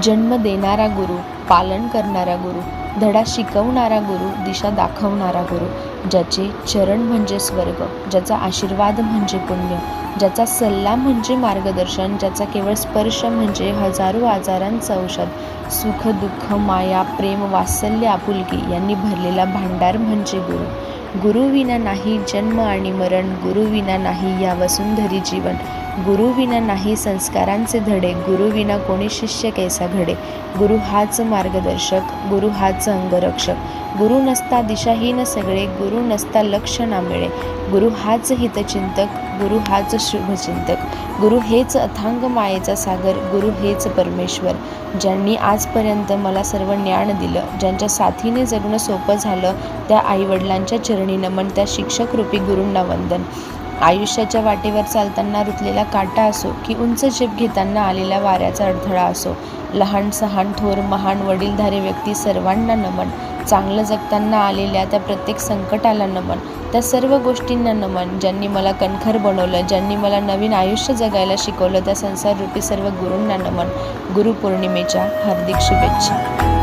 जन्म देणारा गुरु, पालन करणारा गुरु, धडा शिकवणारा गुरु, दिशा दाखवणारा गुरु, ज्याचे चरण म्हणजे स्वर्ग, ज्याचा आशीर्वाद म्हणजे पुण्य, ज्याचा सल्ला म्हणजे मार्गदर्शन, ज्याचा केवळ स्पर्श म्हणजे हजारो आजारांचं औषध, सुख दुःख माया प्रेम वात्सल्य आपुलकी यांनी भरलेला भांडार म्हणजे गुरु. गुरुविना नाही जन्म आणि मरण, गुरुविना नाही या वसुंधरी जीवन, गुरुविना नाही संस्कारांचे धडे, गुरुविना कोणी शिष्य कैसा घडे. गुरु हाच मार्गदर्शक, गुरु हाच अंगरक्षक, गुरु नसता दिशाहीन सगळे, गुरु नसता लक्ष ना मिळे. गुरु हाच हितचिंतक, गुरु हाच शुभचिंतक, गुरु हेच अथांग मायेचा सागर, गुरु हेच परमेश्वर. ज्यांनी आजपर्यंत मला सर्व ज्ञान दिलं, ज्यांच्या साथीने जगणं सोपं झालं, त्या आईवडिलांच्या चरणी नमन, त्या शिक्षकरूपी गुरूंना वंदन. आयुष्याच्या वाटेवर चालताना रुतलेला काटा असो की उंच झेप घेताना आलेला वाऱ्याचा अडथळा असो, लहान सहान थोर महान वडीलधारे व्यक्ती सर्वांना नमन. चांगलं जगताना आलेल्या त्या प्रत्येक संकटाला नमन, त्या सर्व गोष्टींना नमन. ज्यांनी मला कणखर बनवलं, ज्यांनी मला नवीन आयुष्य जगायला शिकवलं, त्या संसाररूपी सर्व गुरूंना नमन. गुरुपौर्णिमेच्या हार्दिक शुभेच्छा.